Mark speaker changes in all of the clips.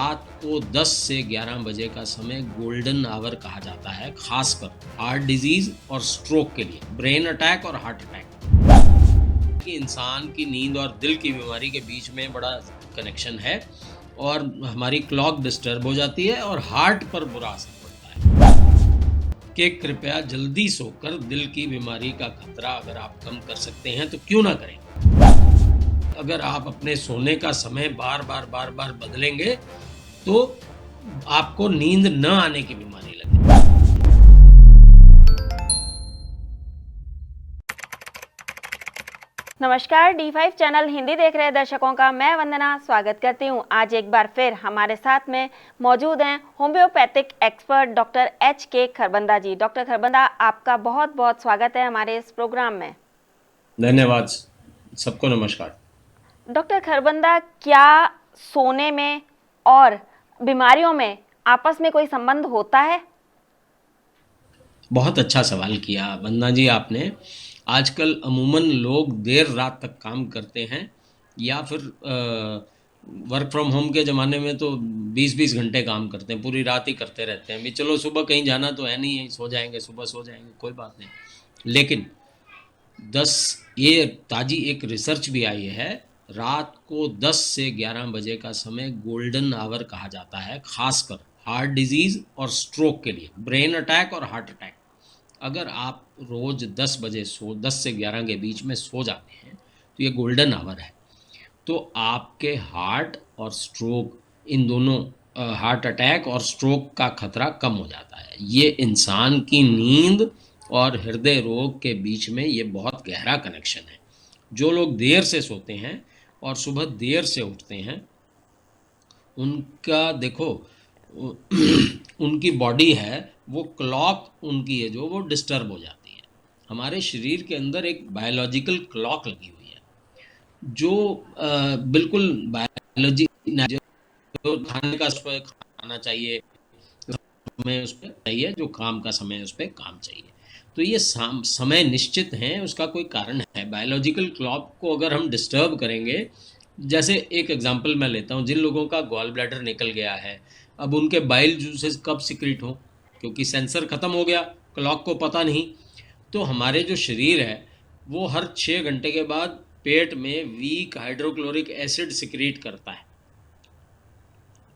Speaker 1: रात को 10 से 11 बजे का समय गोल्डन आवर कहा जाता है, खासकर हार्ट डिजीज और स्ट्रोक के लिए, ब्रेन अटैक और हार्ट अटैक। कि इंसान की नींद और दिल की बीमारी के बीच में बड़ा कनेक्शन है और हमारी क्लॉक डिस्टर्ब हो जाती है और हार्ट पर बुरा असर पड़ता है। कि कृपया जल्दी सोकर दिल की बीमारी का खतरा अगर आप कम कर सकते हैं तो क्यों ना करें। अगर आप अपने सोने का समय बार बार बदलेंगे तो आपको नींद न आने की बीमारी लगेगी।
Speaker 2: नमस्कार, D5 चैनल हिंदी देख रहे दर्शकों का मैं वंदना स्वागत करती हूं। आज एक बार फिर हमारे साथ में मौजूद हैं homeopathic expert doctor HK Kharbanda ji. Doctor Kharbanda, आपका बहुत बहुत स्वागत है हमारे इस प्रोग्राम में।
Speaker 1: धन्यवाद, सबको नमस्कार।
Speaker 2: डॉक्टर खरबंदा, क्या सोने में और बीमारियों में आपस में कोई संबंध होता है?
Speaker 1: बहुत अच्छा सवाल किया वंदना जी आपने। आजकल अमूमन लोग देर रात तक काम करते हैं या फिर वर्क फ्रॉम होम के ज़माने में तो 20-20 घंटे काम करते हैं, पूरी रात ही करते रहते हैं। भी चलो सुबह कहीं जाना तो है नहीं है, सो जाएंगे, सुबह सो जाएंगे, कोई बात नहीं। लेकिन 10 ये ताज़ी एक रिसर्च भी आई है, रात को 10 से 11 बजे का समय गोल्डन आवर कहा जाता है, खासकर हार्ट डिजीज़ और स्ट्रोक के लिए, ब्रेन अटैक और हार्ट अटैक। अगर आप रोज़ 10 से 11 के बीच में सो जाते हैं तो ये गोल्डन आवर है। तो आपके हार्ट और स्ट्रोक, इन दोनों हार्ट अटैक और स्ट्रोक का खतरा कम हो जाता है। ये इंसान की नींद और हृदय रोग के बीच में ये बहुत गहरा कनेक्शन है। जो लोग देर से सोते हैं और सुबह देर से उठते हैं, उनका देखो उनकी बॉडी है, वो क्लॉक उनकी है जो वो डिस्टर्ब हो जाती है। हमारे शरीर के अंदर एक बायोलॉजिकल क्लॉक लगी हुई है जो बिल्कुल बायोलॉजी, जो खाने का उस पर खाना चाहिए, समय उस पर चाहिए, जो काम का समय उस पर काम चाहिए। तो ये समय निश्चित है, उसका कोई कारण है। बायोलॉजिकल क्लॉक को अगर हम डिस्टर्ब करेंगे, जैसे एक एग्जांपल मैं लेता हूँ, जिन लोगों का गॉल ब्लैडर निकल गया है, अब उनके बाइल जूसेस कब सिक्रीट हो, क्योंकि सेंसर ख़त्म हो गया, क्लॉक को पता नहीं। तो हमारे जो शरीर है वो हर 6 घंटे के बाद पेट में वीक हाइड्रोक्लोरिक एसिड सिक्रीट करता है।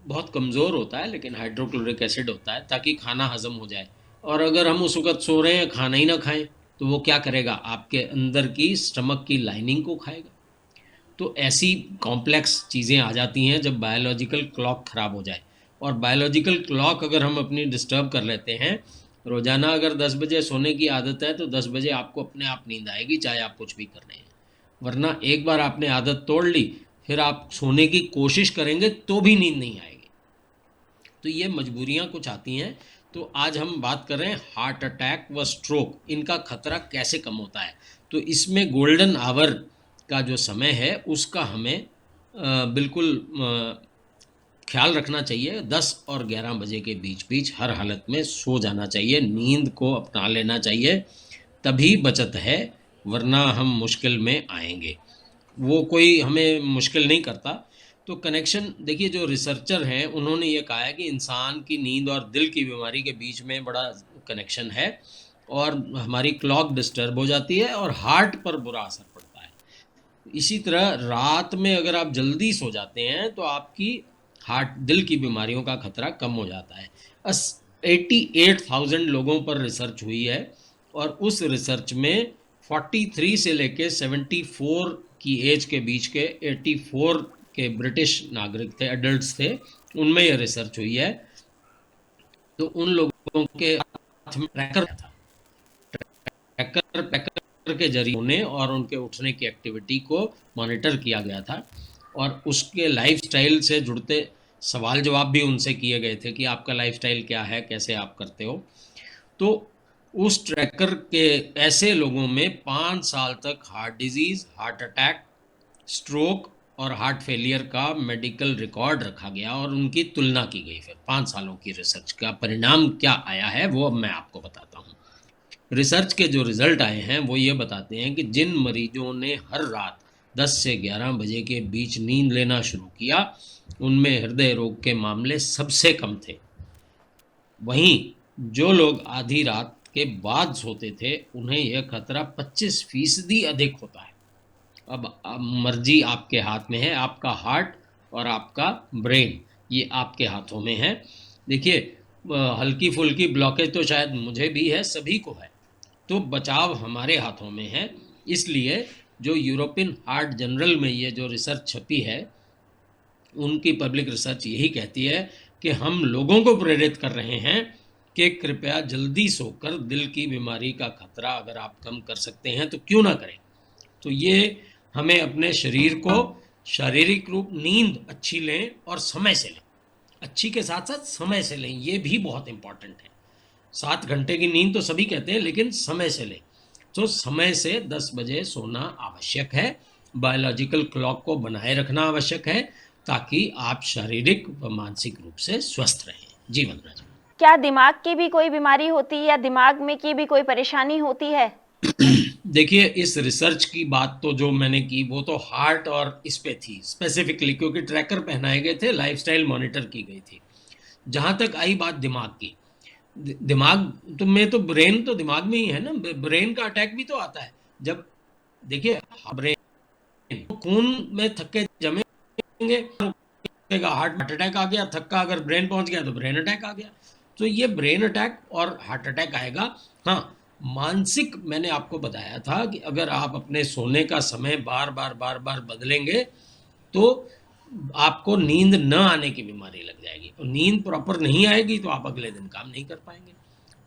Speaker 1: बहुत कमज़ोर होता है लेकिन हाइड्रोक्लोरिक एसिड होता है, ताकि खाना हजम हो जाए। और अगर हम उस वक्त सो रहे हैं, खाना ही ना खाएं, तो वो क्या करेगा, आपके अंदर की स्टमक की लाइनिंग को खाएगा। तो ऐसी कॉम्प्लेक्स चीज़ें आ जाती हैं जब बायोलॉजिकल क्लॉक ख़राब हो जाए। और बायोलॉजिकल क्लॉक अगर हम अपनी डिस्टर्ब कर लेते हैं, रोज़ाना अगर 10 बजे सोने की आदत है तो 10 बजे आपको अपने आप नींद आएगी, चाहे आप कुछ भी कर रहे हैं। वरना एक बार आपने आदत तोड़ ली, फिर आप सोने की कोशिश करेंगे तो भी नींद नहीं आएगी। तो ये मजबूरियां कुछ आती हैं। तो आज हम बात कर रहे हैं हार्ट अटैक व स्ट्रोक, इनका खतरा कैसे कम होता है। तो इसमें गोल्डन आवर का जो समय है उसका हमें बिल्कुल ख्याल रखना चाहिए। 10 और 11 बजे के बीच बीच हर हालत में सो जाना चाहिए, नींद को अपना लेना चाहिए, तभी बचत है, वरना हम मुश्किल में आएंगे। वो कोई हमें मुश्किल नहीं करता। तो कनेक्शन देखिए, जो रिसर्चर हैं उन्होंने ये कहा है कि इंसान की नींद और दिल की बीमारी के बीच में बड़ा कनेक्शन है और हमारी क्लॉक डिस्टर्ब हो जाती है और हार्ट पर बुरा असर पड़ता है। इसी तरह रात में अगर आप जल्दी सो जाते हैं तो आपकी हार्ट, दिल की बीमारियों का खतरा कम हो जाता है। 88,000 लोगों पर रिसर्च हुई है और उस रिसर्च में 43 से लेके 74 की एज के बीच के 84 के ब्रिटिश नागरिक थे, एडल्ट्स थे, उनमें यह रिसर्च हुई है। तो उन लोगों के हाथ में ट्रैकर था, ट्रैकर के जरिए उन्हें और उनके उठने की एक्टिविटी को मॉनिटर किया गया था और उसके लाइफस्टाइल से जुड़ते सवाल जवाब भी उनसे किए गए थे कि आपका लाइफस्टाइल क्या है, कैसे आप करते हो। तो उस ट्रैकर के ऐसे लोगों में 5 साल तक heart disease, heart attack, stroke और हार्ट फेलियर का मेडिकल रिकॉर्ड रखा गया और उनकी तुलना की गई। फिर 5 सालों की रिसर्च का परिणाम क्या आया है वो अब मैं आपको बताता हूँ। रिसर्च के जो रिजल्ट आए हैं वो ये बताते हैं कि जिन मरीजों ने हर रात 10 से 11 बजे के बीच नींद लेना शुरू किया, उनमें हृदय रोग के मामले सबसे कम थे। वहीं जो लोग आधी रात के बाद सोते थे, उन्हें यह खतरा 25% अधिक होता है। अब मर्जी आपके हाथ में है, आपका हार्ट और आपका ब्रेन ये आपके हाथों में है। देखिए, हल्की फुल्की ब्लॉकेज तो शायद मुझे भी है, सभी को है, तो बचाव हमारे हाथों में है। इसलिए जो यूरोपियन हार्ट जनरल में ये जो रिसर्च छपी है, उनकी पब्लिक रिसर्च यही कहती है कि हम लोगों को प्रेरित कर रहे हैं कि कृपया जल्दी सोकर दिल की बीमारी का खतरा अगर आप कम कर सकते हैं तो क्यों ना करें। तो ये हमें अपने शरीर को शारीरिक रूप नींद अच्छी लें और समय से लें, अच्छी के साथ साथ समय से लें, ये भी बहुत इंपॉर्टेंट है। 7 घंटे की नींद तो सभी कहते हैं, लेकिन समय से लें। तो समय से 10 बजे सोना आवश्यक है, बायोलॉजिकल क्लॉक को बनाए रखना आवश्यक है, ताकि आप शारीरिक व मानसिक रूप से स्वस्थ रहें। जी वंदना जी।
Speaker 2: क्या दिमाग की भी कोई बीमारी होती है या दिमाग में की भी कोई परेशानी होती है?
Speaker 1: देखिए, इस रिसर्च की बात तो जो मैंने की वो तो हार्ट और इस पे थी स्पेसिफिकली, क्योंकि ट्रैकर पहनाए गए थे, लाइफस्टाइल मॉनिटर की गई थी। जहां तक आई बात दिमाग की, दिमाग तो में तो ब्रेन तो दिमाग में ही है ना, ब्रेन का अटैक भी तो आता है जब, देखिए, ब्रेन खून में थक्के जमेंगे, हार्ट अटैक आ गया, थक्का अगर ब्रेन पहुंच गया तो ब्रेन अटैक आ गया। तो ये ब्रेन अटैक और हार्ट अटैक आएगा। हाँ, मानसिक मैंने आपको बताया था कि अगर आप अपने सोने का समय बार बार बदलेंगे तो आपको नींद न आने की बीमारी लग जाएगी, और नींद प्रॉपर नहीं आएगी तो आप अगले दिन काम नहीं कर पाएंगे।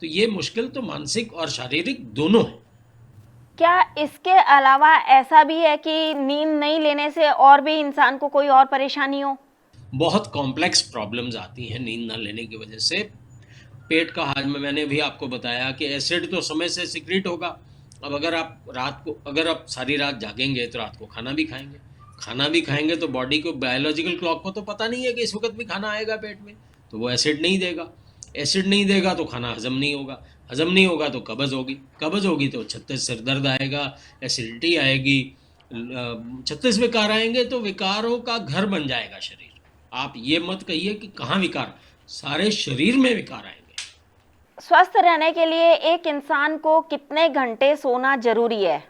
Speaker 1: तो ये मुश्किल तो मानसिक और शारीरिक दोनों है।
Speaker 2: क्या इसके अलावा ऐसा भी है कि नींद नहीं लेने से और भी इंसान को कोई और परेशानी हो?
Speaker 1: बहुत कॉम्प्लेक्स प्रॉब्लम्स आती हैं नींद न लेने की वजह से। पेट का हाजमा, मैंने भी आपको बताया कि एसिड तो समय से सिक्रीट होगा। अब अगर आप सारी रात जागेंगे तो रात को खाना भी खाएंगे तो बॉडी को, बायोलॉजिकल क्लॉक को तो पता नहीं है कि इस वक्त भी खाना आएगा पेट में, तो वो एसिड नहीं देगा तो खाना हजम नहीं होगा तो कब्ज होगी तो 36 सिर दर्द आएगा, एसिडिटी आएगी, 36 विकार आएंगे, तो विकारों का घर बन जाएगा शरीर। आप ये मत कहिए कि कहाँ विकार, सारे शरीर में विकार आएंगे।
Speaker 2: स्वस्थ रहने के लिए एक इंसान को कितने घंटे सोना जरूरी है?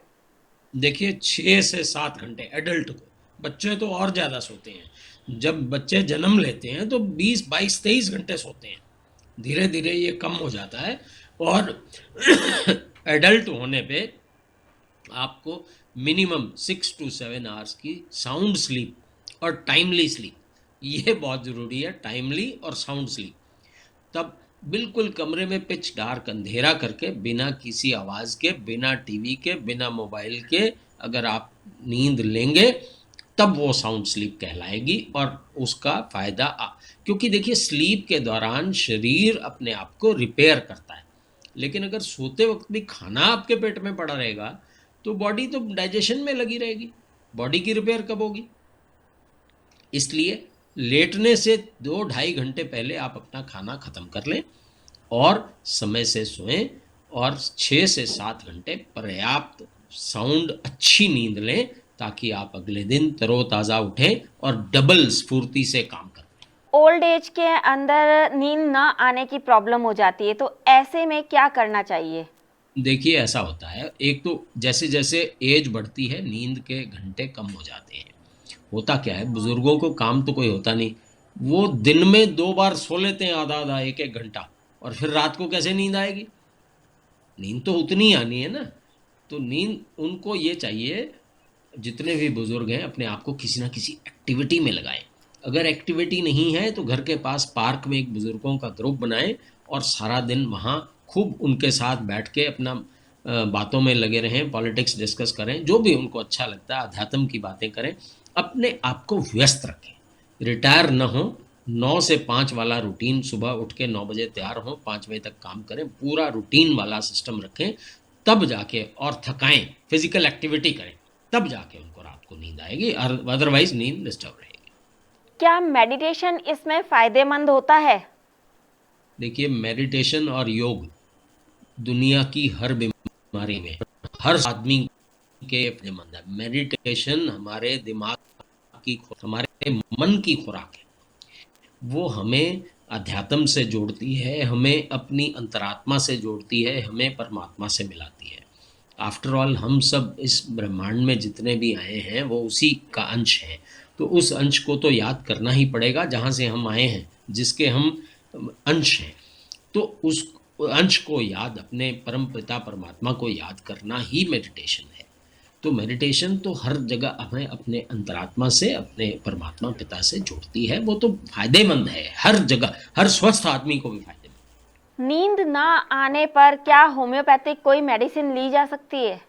Speaker 1: देखिए, 6 से 7 घंटे एडल्ट को, बच्चे तो और ज़्यादा सोते हैं। जब बच्चे जन्म लेते हैं तो 20, 22, 23 घंटे सोते हैं, धीरे धीरे ये कम हो जाता है। और एडल्ट होने पे आपको मिनिमम 6 to 7 आवर्स की साउंड स्लीप और टाइमली स्लीप, ये बहुत ज़रूरी है, टाइमली और साउंड स्लीप। तब बिल्कुल कमरे में पिच डार्क अंधेरा करके, बिना किसी आवाज़ के, बिना टीवी के, बिना मोबाइल के अगर आप नींद लेंगे तब वो साउंड स्लीप कहलाएगी। और उसका फ़ायदा क्योंकि देखिए, स्लीप के दौरान शरीर अपने आप को रिपेयर करता है, लेकिन अगर सोते वक्त भी खाना आपके पेट में पड़ा रहेगा तो बॉडी तो डाइजेशन में लगी रहेगी, बॉडी की रिपेयर कब होगी। इसलिए लेटने से 2-2.5 घंटे पहले आप अपना खाना ख़त्म कर लें और समय से सोएं, और 6 से 7 घंटे पर्याप्त साउंड अच्छी नींद लें, ताकि आप अगले दिन तरोताज़ा उठें और डबल स्फूर्ति से काम करें।
Speaker 2: ओल्ड एज के अंदर नींद न आने की प्रॉब्लम हो जाती है, तो ऐसे में क्या करना चाहिए?
Speaker 1: देखिए, ऐसा होता है, एक तो जैसे जैसे एज बढ़ती है नींद के घंटे कम हो जाते हैं। होता क्या है, बुजुर्गों को काम तो कोई होता नहीं, वो दिन में 2 बार सो लेते हैं, आधा आधा 1-1 घंटा, और फिर रात को कैसे नींद आएगी? नींद तो उतनी आनी है ना। तो नींद उनको ये चाहिए, जितने भी बुजुर्ग हैं अपने आप को किसी ना किसी एक्टिविटी में लगाएं। अगर एक्टिविटी नहीं है तो घर के पास पार्क में एक बुजुर्गों का ग्रुप बनाएं और सारा दिन वहाँ खूब उनके साथ बैठ के अपना बातों में लगे रहें, पॉलिटिक्स डिस्कस करें, जो भी उनको अच्छा लगता है, अध्यात्म की बातें करें, अपने आप को व्यस्त रखें, रिटायर न हो। 9 से 5 वाला रूटीन, सुबह उठ के 9 बजे तैयार हों, 5 बजे तक काम करें, पूरा रूटीन वाला सिस्टम रखें, तब जाके, और थकाएं, फिजिकल एक्टिविटी करें, तब जाके उनको रात को नींद आएगी, अदरवाइज नींद डिस्टर्ब रहेगी।
Speaker 2: क्या मेडिटेशन इसमें फायदेमंद होता है?
Speaker 1: देखिए, मेडिटेशन और योग दुनिया की हर बीमारी में, हर आदमी के फायदेमंद है। मेडिटेशन हमारे दिमाग की, हमारे मन की खुराक है। वो हमें अध्यात्म से जोड़ती है, हमें अपनी अंतरात्मा से जोड़ती है, हमें परमात्मा से मिलाती है। आफ्टर ऑल हम सब इस ब्रह्मांड में जितने भी आए हैं वो उसी का अंश हैं। तो उस अंश को तो याद करना ही पड़ेगा जहाँ से हम आए हैं, जिसके हम अंश हैं। तो उस अंश को याद, अपने परम पिता परमात्मा को याद करना ही मेडिटेशन है। तो मेडिटेशन तो हर जगह हमें अपने अंतरात्मा से, अपने परमात्मा पिता से जोड़ती है। वो तो फायदेमंद है हर जगह, हर स्वस्थ आदमी को भी फायदेमंद।
Speaker 2: नींद ना आने पर क्या होम्योपैथिक कोई मेडिसिन ली जा सकती है?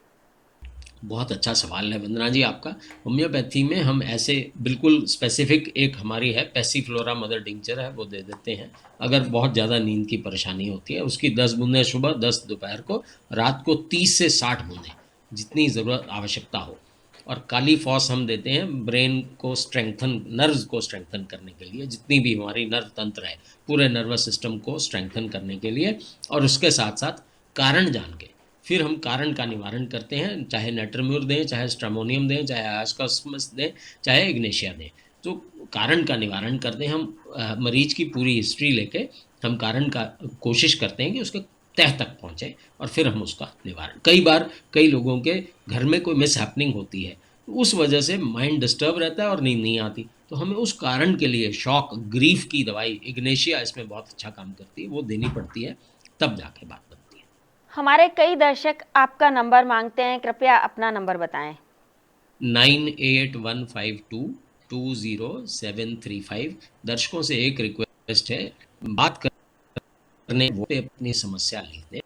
Speaker 1: बहुत अच्छा सवाल है वंदना जी आपका। होम्योपैथी में हम ऐसे बिल्कुल स्पेसिफिक एक हमारी है, पैसीफ्लोरा मदर टिंचर है, वो दे देते हैं। अगर बहुत ज़्यादा नींद की परेशानी होती है, उसकी 10 बूंदें सुबह, 10 दोपहर को, रात को 30 से 60 बूंदें, जितनी ज़रूरत आवश्यकता हो। और काली फॉस हम देते हैं ब्रेन को स्ट्रेंथन, नर्व्स को स्ट्रेंथन करने के लिए, जितनी भी हमारी नर्व तंत्र है, पूरे नर्वस सिस्टम को स्ट्रेंथन करने के लिए। और उसके साथ साथ कारण जान के फिर हम कारण का निवारण करते हैं, चाहे नेट्रम्यूर दें, चाहे स्ट्रामोनियम दें, चाहे आस्कॉस्मस दें, चाहे इग्नेशिया दें। तो कारण का निवारण करते हैं हम। मरीज की पूरी हिस्ट्री लेके हम कारण का कोशिश करते हैं कि उसके तह तक पहुँचे, और फिर हम उसका निवारण। कई बार कई लोगों के घर में कोई मिस हैपनिंग होती है, उस वजह से माइंड डिस्टर्ब रहता है और नींद नहीं आती, तो हमें उस कारण के लिए शॉक, ग्रीफ की दवाई, इग्नेशिया इसमें बहुत अच्छा काम करती है, वो देनी पड़ती है, तब जाके बात बनती है।
Speaker 2: हमारे कई दर्शक आपका नंबर मांगते हैं, कृपया अपना नंबर बताएं।
Speaker 1: 9815220735। दर्शकों से एक रिक्वेस्ट है, बात करने वो अपनी समस्या लिख दें,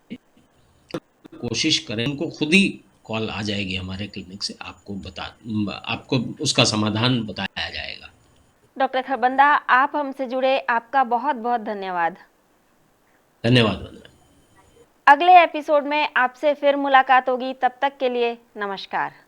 Speaker 1: कोशिश करें, उनको खुद ही कॉल आ जाएगी हमारे क्लिनिक से, आपको उसका समाधान बताया जाएगा।
Speaker 2: डॉक्टर खरबंदा, आप हमसे जुड़े, आपका बहुत बहुत धन्यवाद।
Speaker 1: धन्यवाद वंदना।
Speaker 2: अगले एपिसोड में आपसे फिर मुलाकात होगी, तब तक के लिए नमस्कार।